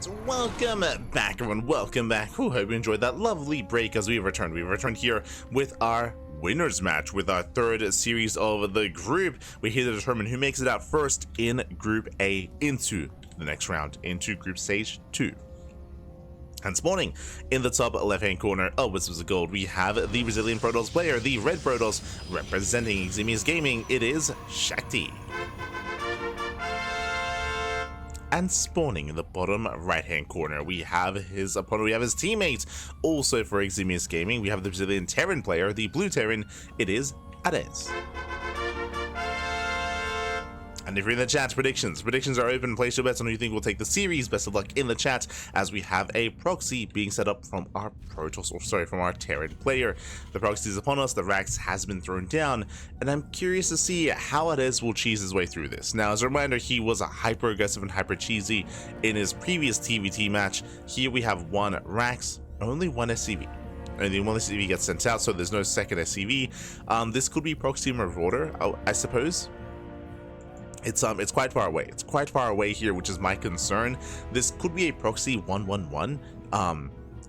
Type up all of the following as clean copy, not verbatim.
And welcome back, everyone. Welcome back. Hope you enjoyed that lovely break as we returned. We returned here with our winners match, with our third series of the group. We're here to determine who makes it out first in Group A into the next round, into Group Stage 2. And spawning in the top left-hand corner of Whispers of Gold, we have the Brazilian Protoss player, the Red Protoss, representing Eximius Gaming. It is Shakti. And spawning in the bottom right-hand corner, we have his opponent, we have his teammates. Also for Eximius Gaming, we have the Brazilian Terran player, the Blue Terran. It is AreZ. And if you're in the chat, predictions are open. Place your bets on who you think will take the series. Best of luck in the chat, as we have a proxy being set up from our Protoss, or sorry, from our Terran player. The proxy is upon us, the Rax has been thrown down, and I'm curious to see how AreZ will cheese his way through this. Now, as a reminder, he was hyper aggressive and hyper cheesy in his previous TvT match. Here we have one Rax, only one SCV. Only one SCV gets sent out, so there's no second SCV. This could be Proxy Marauder, I suppose. It's quite far away. It's quite far away here, which is my concern. This could be a proxy 111.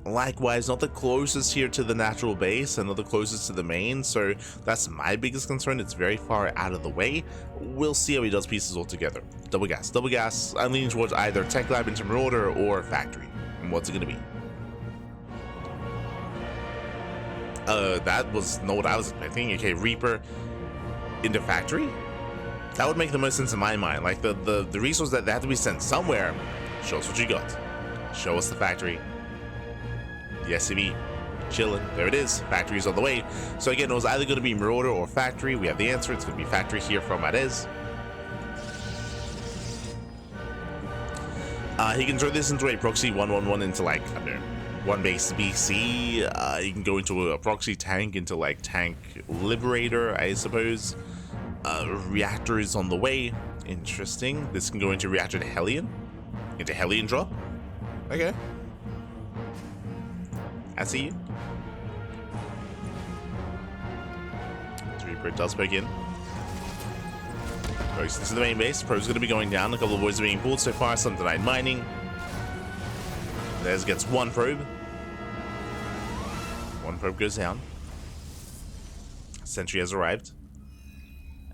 Likewise, not the closest here to the natural base and not the closest to the main, so that's my biggest concern. It's very far out of the way. We'll see how he does pieces all together. Double gas. I'm leaning towards either Tech Lab into Marauder or Factory. And what's it gonna be? That was not what I was expecting. Okay, Reaper into Factory? That would make the most sense in my mind. Like the resource that they have to be sent somewhere. Show us what you got. Show us the Factory. The SCV chilling. There it is. Factory's on the way. So again, it was either going to be Marauder or Factory. We have the answer. It's going to be Factory here from AreZ. He can turn this into a proxy 111 into, like, I don't know, one base BC. He can go into a proxy tank, into like Tank Liberator, I suppose. Reactor is on the way. Interesting. This can go into Reactor to Hellion. Into Hellion drop. Okay. I see you. Reaper does poke in. Goes into the main base. Pro's going to be going down. A couple of boys are being pulled so far. Some denied mining. AreZ gets one probe. One probe goes down. Sentry has arrived.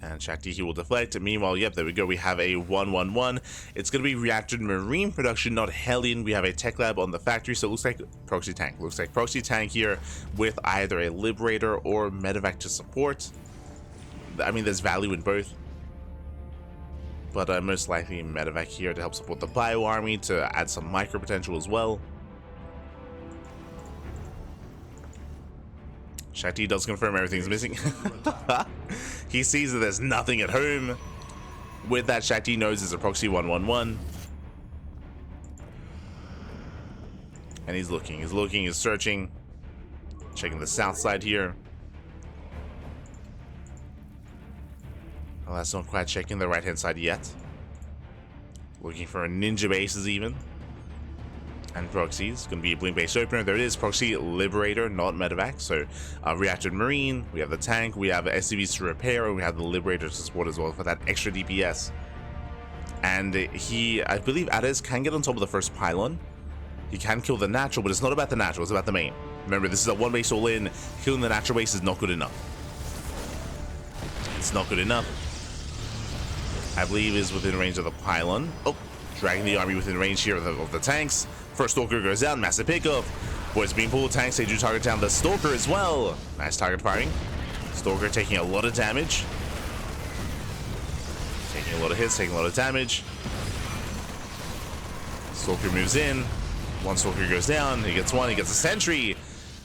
And Shakti, he will deflect. Meanwhile, yep, there we go. We have a 111. It's going to be Reactor Marine production, not Hellion. We have a Tech Lab on the Factory, so it looks like Proxy Tank. Looks like Proxy Tank here with either a Liberator or Medevac to support. I mean, there's value in both. But most likely Medevac here to help support the Bio Army, to add some micro potential as well. Shakti does confirm everything's missing. He sees that there's nothing at home. With that, Shakti knows it's a proxy 111. And he's looking, he's searching. Checking the south side here. Well, that's not quite checking the right-hand side yet. Looking for ninja bases even. And proxies. Going to be a blink base opener. There it is. Proxy Liberator, not Medevac. So Reactor Marine. We have the tank. We have SCVs to repair. And we have the Liberator to support as well for that extra DPS. And I believe AreZ can get on top of the first pylon. He can kill the natural, but it's not about the natural. It's about the main. Remember, this is a one base all in. Killing the natural base is not good enough. It's not good enough. I believe is within range of the pylon. Oh, dragging the army within range here of the tanks. First Stalker goes down, massive pickoff. Boys being pulled, tanks, they do target down the Stalker as well. Nice target firing. Stalker taking a lot of damage. Taking a lot of hits, taking a lot of damage. Stalker moves in. One Stalker goes down, he gets one, he gets a sentry.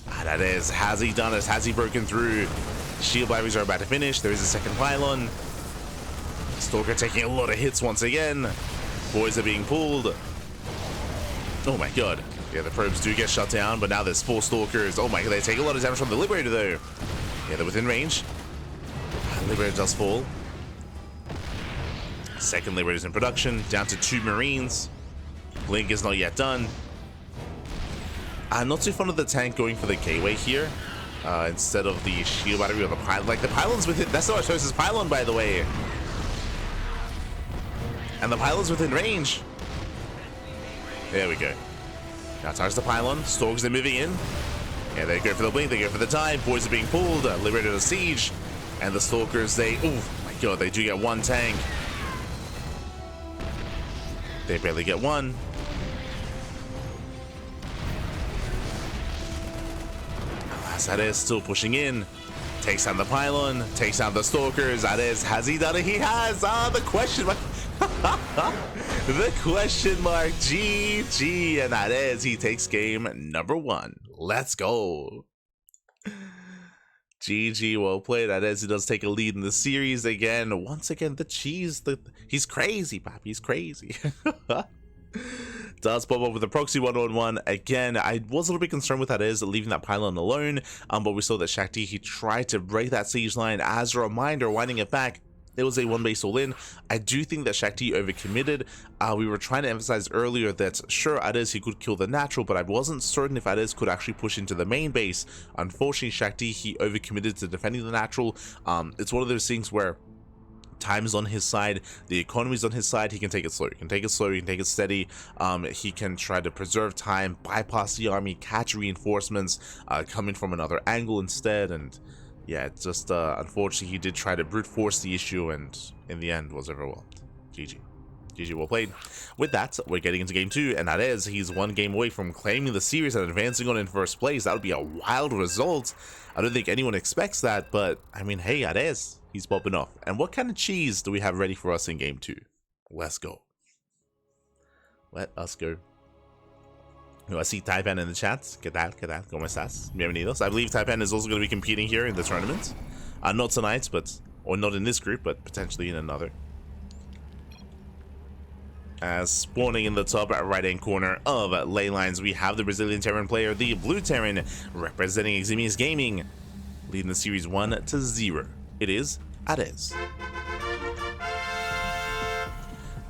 That is, has he done it? Has he broken through? Shield batteries are about to finish. There is a second pylon. Stalker taking a lot of hits once again. Boys are being pulled. Oh my god. Yeah, the probes do get shut down, but now there's 4 Stalkers. Oh my god, they take a lot of damage from the Liberator though. Yeah, they're within range. Liberator does fall. Second Liberator's in production. Down to 2 Marines. Blink is not yet done. I'm not too fond of the tank going for the gateway here. Instead of the shield battery or the pylon. Like, the pylon's within... That's not our choice, pylon, by the way. And the pylon's within range. There we go. Now targets the pylon. Stalkers are moving in. Yeah, they go for the blink, they go for the dive. Boys are being pulled, liberated a siege. And the Stalkers, oh my god, they do get one tank. They barely get one. AreZ still pushing in. Takes down the pylon, takes down the Stalkers. AreZ, has he done it? He has! The question mark. The question mark. GG. And AreZ, he takes game number 1. Let's go. GG, well played. AreZ does take a lead in the series again. Once again, the cheese. He's crazy, Pop. He's crazy. Does pop up with a proxy 1-on-1 again. I was a little bit concerned with AreZ leaving that pylon alone, but we saw that Shakti, he tried to break that siege line. As a reminder, winding it back, it was a 1-base all-in. I do think that Shakti overcommitted. We were trying to emphasize earlier that sure, AreZ, he could kill the natural, but I wasn't certain if AreZ could actually push into the main base. Unfortunately, Shakti, he overcommitted to defending the natural. It's one of those things where time is on his side, the economy is on his side. He can take it slow, he can take it slow, he can take it steady. He can try to preserve time, bypass the army, catch reinforcements coming from another angle instead. And yeah, it's just unfortunately he did try to brute force the issue and in the end was overwhelmed. GG. GG, well played. With that, we're getting into game 2, and AreZ, he's 1 game away from claiming the series and advancing on in first place. That would be a wild result. I don't think anyone expects that, but I mean, hey, AreZ, he's popping off. And what kind of cheese do we have ready for us in game 2? Let's go. Let us go. I see Taipan in the chat. ¿Qué tal? ¿Qué tal? ¿Cómo estás? Bienvenidos. I believe Taipan is also going to be competing here in the tournament. Not tonight, or not in this group, but potentially in another. As spawning in the top right-hand corner of ley lines, we have the Brazilian Terran player, the Blue Terran, representing Eximius Gaming, leading the series 1-0. It is AreZ.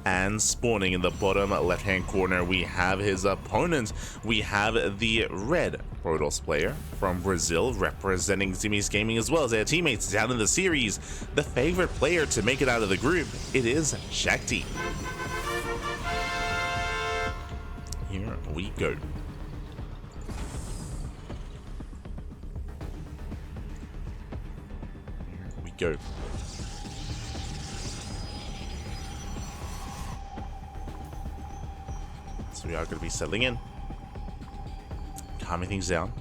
And spawning in the bottom left-hand corner, we have his opponent. We have the red Protoss player from Brazil, representing Eximius Gaming, as well as their teammates down in the series. The favorite player to make it out of the group, it is Shakti. Here we go. Here we go. So we are going to be settling in, calming things down.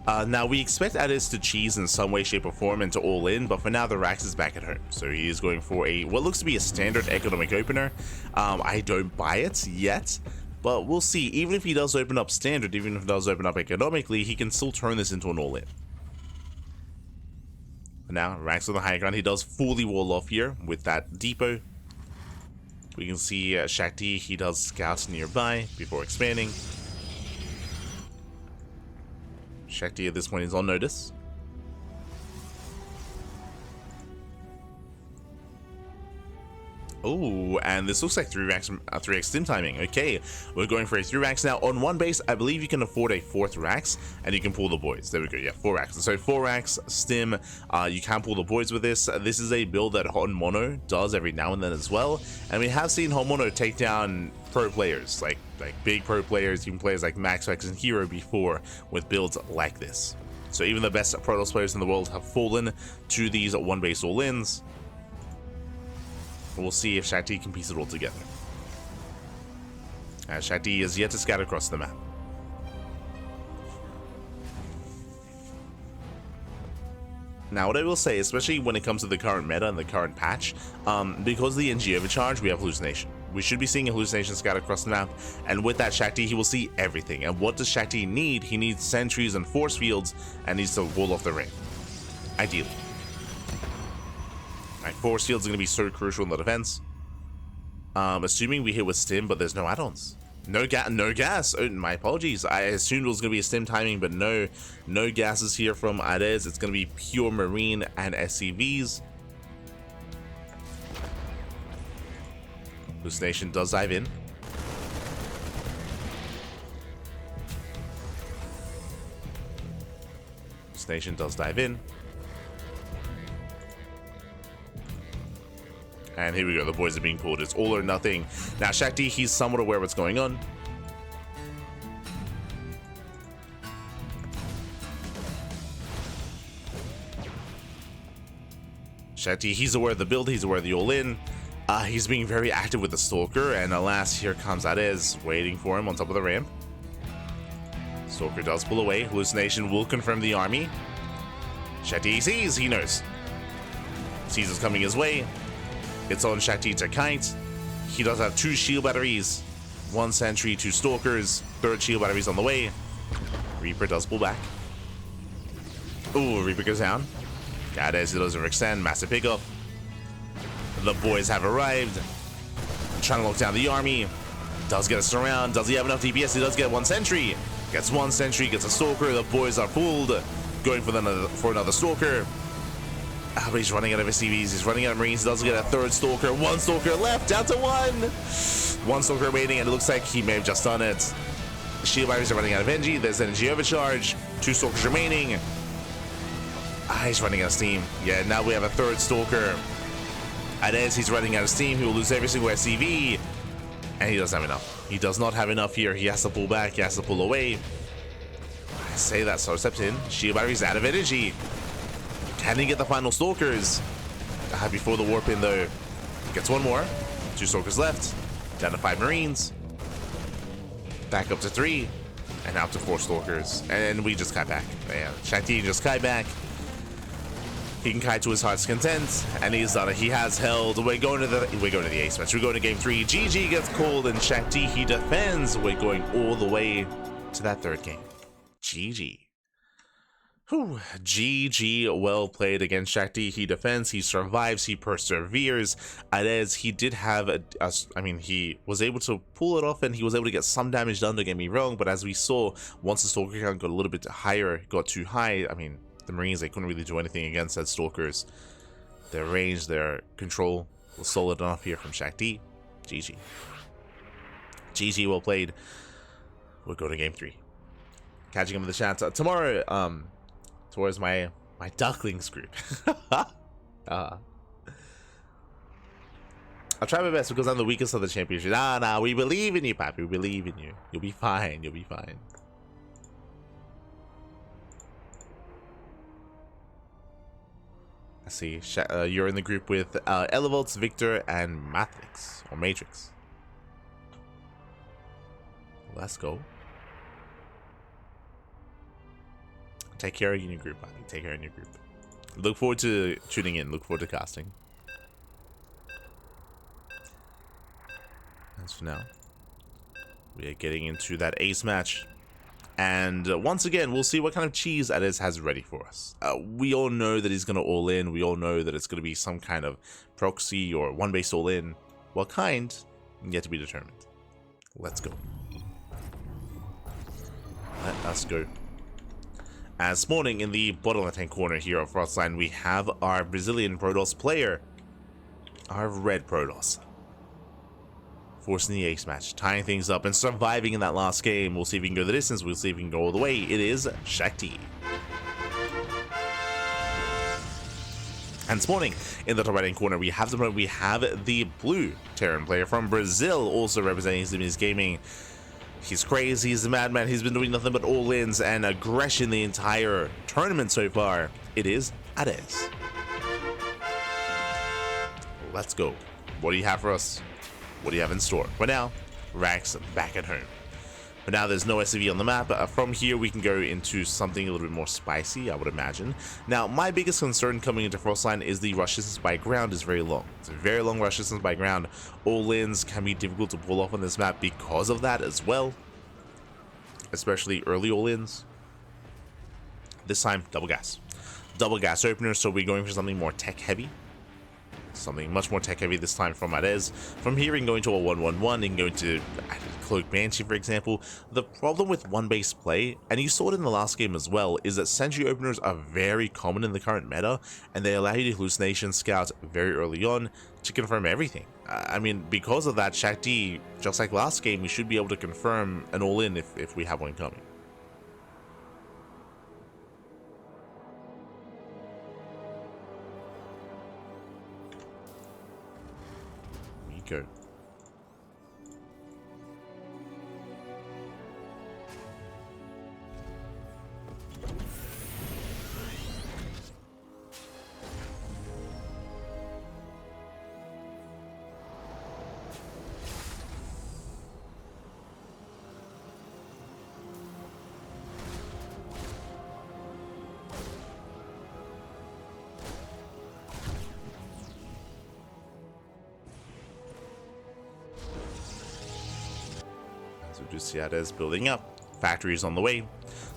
Now we expect AreZ to cheese in some way, shape, or form into all in, but for now the Rax is back at home. So he is going for what looks to be a standard economic opener. I don't buy it yet, but we'll see. Even if he does open up standard, even if he does open up economically, he can still turn this into an all-in. Now, Rax on the high ground, he does fully wall off here with that depot. We can see Shakti, he does scout nearby before expanding. Shakti at this point is on notice. Oh, and this looks like 3x stim timing. Okay, we're going for a 3 racks now. On 1 base, I believe you can afford a 4th racks, and you can pull the boys. There we go, yeah, 4 racks. So 4 racks, stim, you can pull the boys with this. This is a build that Hot Mono does every now and then as well. And we have seen Hot Mono take down pro players, like big pro players, even players like MaxFX and Hero before, with builds like this. So even the best Protoss players in the world have fallen to these 1 base all-ins. We'll see if Shakti can piece it all together. As Shakti is yet to scatter across the map. Now, what I will say, especially when it comes to the current meta and the current patch, because of the NG overcharge, we have hallucination. We should be seeing a hallucination scatter across the map, and with that Shakti, he will see everything. And what does Shakti need? He needs sentries and force fields, and needs to wall off the ring. Ideally. Right, force fields are going to be so crucial in the defense. Assuming we hit with stim, but there's no add-ons. No gas. Oh, my apologies. I assumed it was going to be a stim timing, but no gases here from AreZ. It's going to be pure marine and SCVs. Hallucination does dive in. Hallucination does dive in. And here we go, the boys are being pulled. It's all or nothing. Now, Shakti, he's somewhat aware of what's going on. Shakti, he's aware of the build, he's aware of the all-in. He's being very active with the Stalker, and alas, here comes AreZ, waiting for him on top of the ramp. Stalker does pull away. Hallucination will confirm the army. Shakti sees, he knows. Sees us coming his way. It's on Shakti to kite. He does have 2 shield batteries. 1 sentry, 2 stalkers. 3rd shield batteries on the way. Reaper does pull back. Ooh, Reaper goes down. AreZ does overextend. Massive pickup. The boys have arrived. Trying to lock down the army. Does get a surround. Does he have enough DPS? He does get 1 sentry. Gets 1 sentry. Gets a stalker. The boys are pulled. Going for another stalker. But he's running out of SCVs. He's running out of Marines. He does get a 3rd stalker. 1 stalker left. Down to 1. 1 stalker remaining, and it looks like he may have just done it. Shield batteries are running out of energy. There's energy overcharge. 2 stalkers remaining. He's running out of steam. Yeah, now we have a 3rd stalker. AreZ, he's running out of steam. He will lose every single SCV. And he doesn't have enough. He does not have enough here. He has to pull back. He has to pull away. I say that, so steps in. Shield batteries out of energy. Can he get the final stalkers? Before the warp in, though. Gets 1 more. 2 stalkers left. Down to 5 Marines. Back up to 3. And now up to 4 stalkers. And we just kite back. Yeah, Shakti just kite back. He can kite to his heart's content, and he's done it. He has held. We're going to the ace match. We're going to game 3. GG gets called, and Shakti, he defends. We're going all the way to that 3rd game. GG. Whew. GG, well played against Shakti. He defends, he survives, he perseveres. AreZ, he did have he was able to pull it off, and he was able to get some damage done, don't get me wrong, but as we saw, once the Stalker count got a little bit higher, got too high, the Marines, they couldn't really do anything against that Stalkers. Their range, their control was solid enough here from Shakti. GG. GG, well played. We'll go to game 3. Catching him in the chat tomorrow. Towards my Ducklings group. I'll try my best because I'm the weakest of the championship. Nah, we believe in you, Papi. We believe in you. You'll be fine. You'll be fine. I see. You're in the group with Elevolts, Victor, and Matrix. Or Matrix. Let's go. Take care of your new group, buddy. Take care of your group. Look forward to tuning in. Look forward to casting. As for now, we are getting into that ace match. And once again, we'll see what kind of cheese AreZ has ready for us. We all know that he's going to all in. We all know that it's going to be some kind of proxy or one-base all in. What kind? Yet to be determined. Let's go. Let us go. As spawning in the bottom left-hand corner here of Frostline, we have our Brazilian Protoss player, our red Protoss, forcing the ace match, tying things up and surviving in that last game. We'll see if we can go the distance. We'll see if we can go all the way. It is Shakti. And spawning in the top right-hand corner, we have the blue Terran player from Brazil, also representing Zimmy's Gaming. He's crazy, he's a madman, he's been doing nothing but all-ins and aggression the entire tournament so far. It is AreZ. Let's go. What do you have for us? What do you have in store? For now, Rax back at home. But now there's no SCV on the map. From here, we can go into something a little bit more spicy, I would imagine. Now, my biggest concern coming into Frostline is the rush distance by ground is very long. It's a very long rush distance by ground. All-ins can be difficult to pull off on this map because of that as well. Especially early all-ins. This time, double gas. Double gas opener, so we're going for something more tech-heavy. Something much more tech-heavy this time from AreZ. From here, we can go into a 1-1-1, you can go into Cloak Banshee, for example. The problem with one-base play, and you saw it in the last game as well, is that sentry openers are very common in the current meta, and they allow you to hallucination scout very early on to confirm everything. Because of that, Shakti, just like last game, we should be able to confirm an all-in if we have one coming. Go. So we do see AreZ building up. Factory is on the way.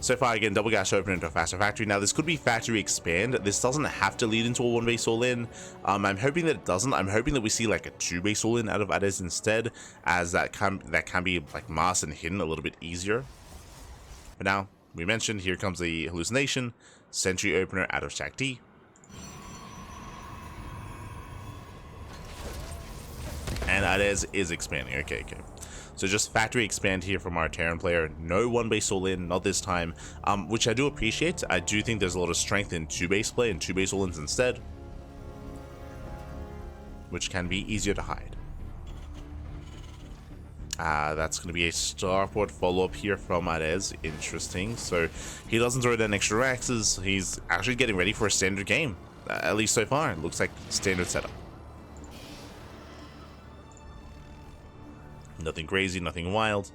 So far, again, double gas open into a faster factory. Now, this could be factory expand. This doesn't have to lead into a 1-base all-in. I'm hoping that it doesn't. I'm hoping that we see like a 2-base all-in out of AreZ instead, as that can be like masked and hidden a little bit easier. But now, we mentioned, here comes the hallucination. Sentry opener out of Shakti. And AreZ is expanding. Okay. So just factory expand here from our Terran player. No 1-base all-in, not this time, which I do appreciate. I do think there's a lot of strength in 2-base play and 2-base all-ins instead, which can be easier to hide. That's going to be a starport follow-up here from AreZ. Interesting. So he doesn't throw down extra axes. He's actually getting ready for a standard game, at least so far. It looks like standard setup. Nothing crazy, nothing wild.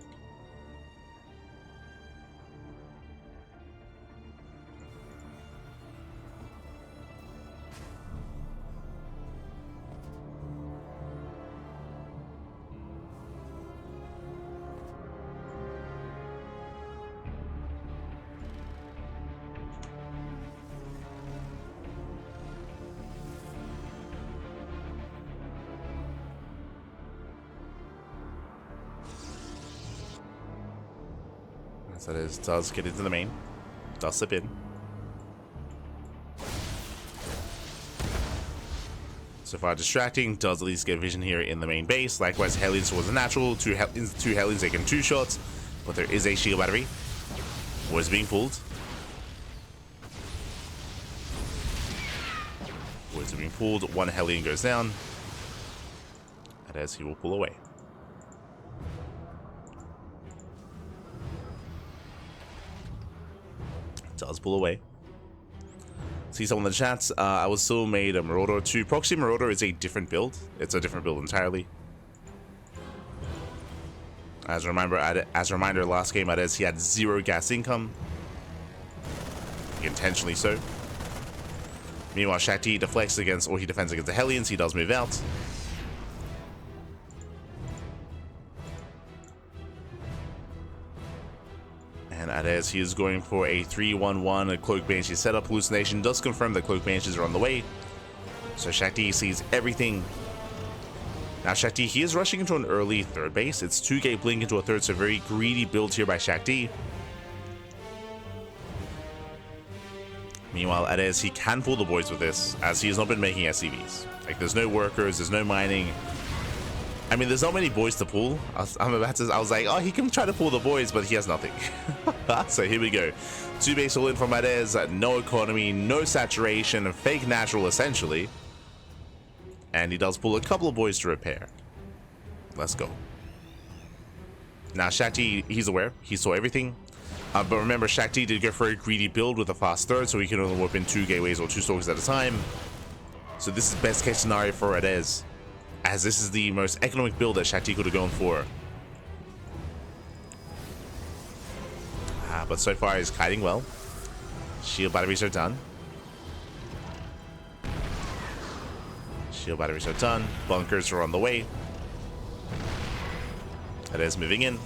So AreZ does get into the main, does slip in. So far distracting, does at least get vision here in the main base. Likewise, Hellions was a natural, two Hellions taking 2 shots, but there is a shield battery. Was being pulled. Was being pulled, 1 Hellion goes down. And as he will pull away. Does pull away. See someone in the chats. I was still made a Marauder 2. Proxy Marauder is a different build. It's a different build entirely. As a reminder, last game AreZ he had 0 gas income. Intentionally so. Meanwhile, Shakti deflects against, or he defends against the Hellions. He does move out. And AreZ, he is going for a 3-1-1, a Cloak Banshee setup. Hallucination does confirm that Cloak Banshees are on the way. So Shakti sees everything. Now Shakti, he is rushing into an early 3rd base. It's 2-gate blink into a 3rd, so very greedy build here by Shakti. Meanwhile, AreZ, he can pull the boys with this, as he has not been making SCVs. Like, there's no workers, there's no mining. I mean, there's not many boys to pull. I was like, oh, he can try to pull the boys, but he has nothing. So here we go. 2-base all in from AreZ, no economy, no saturation, fake natural essentially. And he does pull a couple of boys to repair. Let's go. Now Shakti, he's aware. He saw everything. But remember, Shakti did go for a greedy build with a fast 3rd, so he can only warp in 2 gateways or 2 stalkers at a time. So this is best case scenario for AreZ, as this is the most economic build that Shakti could have gone for. But so far he's kiting well. Shield batteries are done. Shield batteries are done. Bunkers are on the way. AreZ moving in.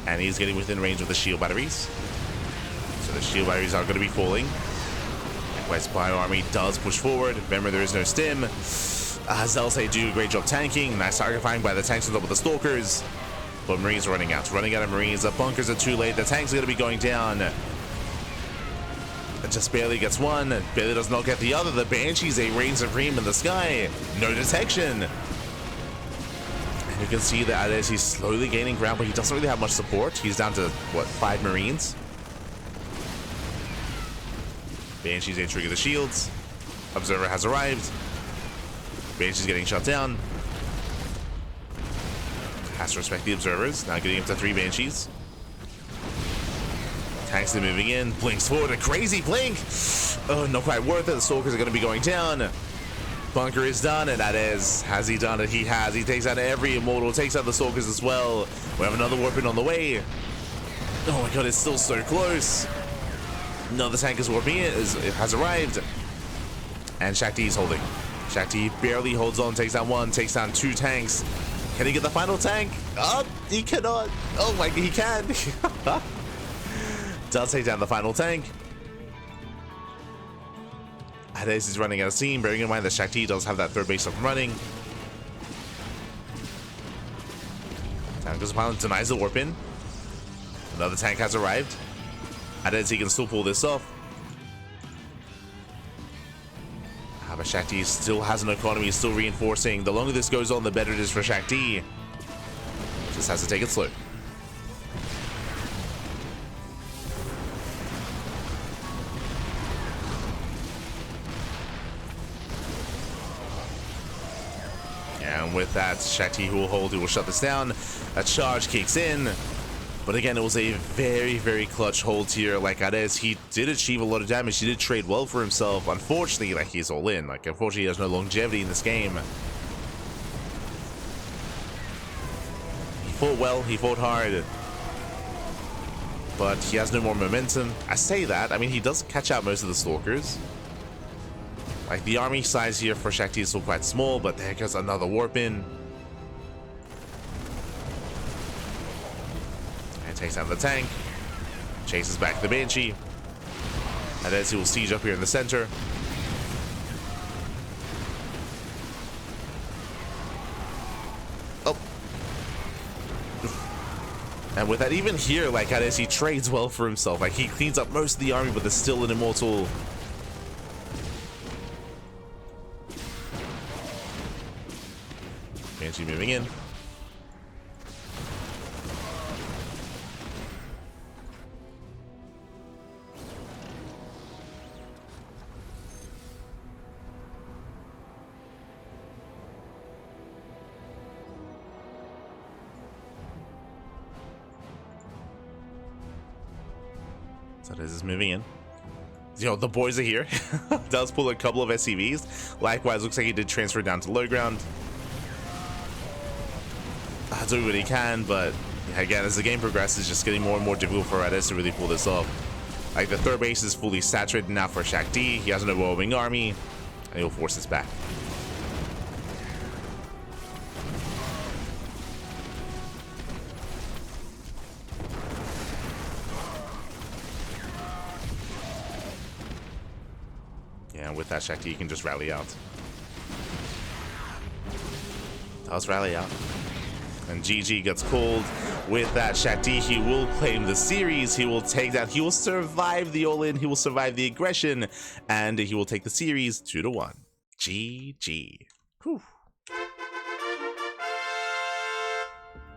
And he's getting within range of the shield batteries. So the shield batteries are going to be falling. West Bio Army does push forward. Remember, there is no stim. Zelsa do a great job tanking. Nice targeting by the tanks on top of the stalkers. But Marines are running out. Running out of Marines. The bunkers are too late. The tanks are going to be going down. It just barely gets one. Barely does not get the other. The Banshees, a reign supreme in the sky. No detection. And you can see that AreZ, he's slowly gaining ground, but he doesn't really have much support. He's down to, what, 5 Marines? Banshees ain't trigger the shields. Observer has arrived. Banshees getting shut down. Has to respect the observers. Now getting up to 3 Banshees. Tanks are moving in. Blinks forward. A crazy blink. Oh, not quite worth it. The stalkers are going to be going down. Bunker is done, and AreZ, has he done it? He has. He takes out every immortal. Takes out the stalkers as well. We have another warp in on the way. Oh my god, it's still so close. Another tank is warping in. Has arrived. And Shakti is holding. Shakti barely holds on. Takes down 1. Takes down 2 tanks. Can he get the final tank? He cannot. Oh my, he can. Does take down the final tank. AreZ is running out of steam, bearing in mind that Shakti does have that third base up and running. Down goes the pilot, denies the warp in. Another tank has arrived. AreZ can still pull this off. But Shakti still has an economy, still reinforcing. The longer this goes on, the better it is for Shakti. Just has to take it slow. And with that, Shakti who will hold, who will shut this down. A charge kicks in. But again, it was a very, very clutch hold here. Like AreZ, he did achieve a lot of damage. He did trade well for himself. Unfortunately, like, he's all in. Like, unfortunately, he has no longevity in this game. He fought well. He fought hard. But he has no more momentum. I say that. I mean, he does catch out most of the Stalkers. Like, the army size here for Shakti is still quite small, but there goes another warp in. Takes down the tank, chases back the Banshee, and as he will siege up here in the center. Oh. And with that, even here, like AreZ, he trades well for himself. Like, he cleans up most of the army, but there's still an immortal. Banshee moving in. So this is moving in. You know, the boys are here. Does pull a couple of SCVs. Likewise, looks like he did transfer down to low ground. Doing what he can, but again, as the game progresses, it's just getting more and more difficult for AreZ to really pull this off. Like, the third base is fully saturated now for Shakti. He has an overwhelming army, and he'll force this back. Yeah, with that, Shakti can just rally out. Does rally out. And GG gets called. With that, Shakti, he will claim the series. He will take that. He will survive the all-in. He will survive the aggression. And he will take the series 2-1. GG. Whew.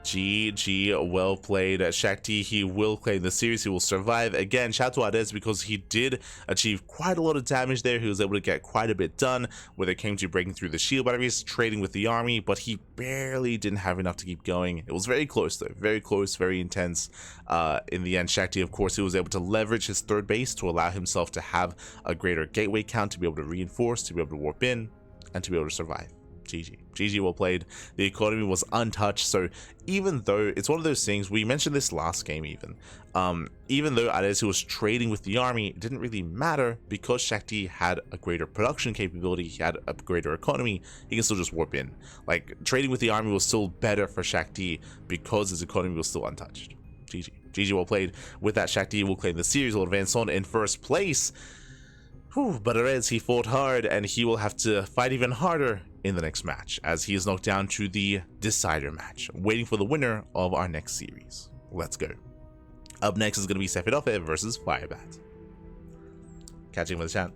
GG, well played. Shakti, he will claim the series. He will survive. Again, shout out to AreZ because he did achieve quite a lot of damage there. He was able to get quite a bit done when it came to breaking through the shield batteries, trading with the army, but he barely didn't have enough to keep going. It was very close though, very close, very intense. In the end, Shakti, of course, he was able to leverage his third base to allow himself to have a greater gateway count, to be able to reinforce, to be able to warp in, and to be able to survive. GG, well played. The economy was untouched, so even though it's one of those things, we mentioned this last game even though AreZ was trading with the army, it didn't really matter because Shakti had a greater production capability, he had a greater economy, he can still just warp in. Like, trading with the army was still better for Shakti because his economy was still untouched. GG, well played. With that, Shakti will claim the series, will advance on in first place. But AreZ, he fought hard, and he will have to fight even harder in the next match, as he is knocked down to the decider match, waiting for the winner of our next series. Let's go. Up next is going to be Sephiroth versus Firebat. Catch you in the chat.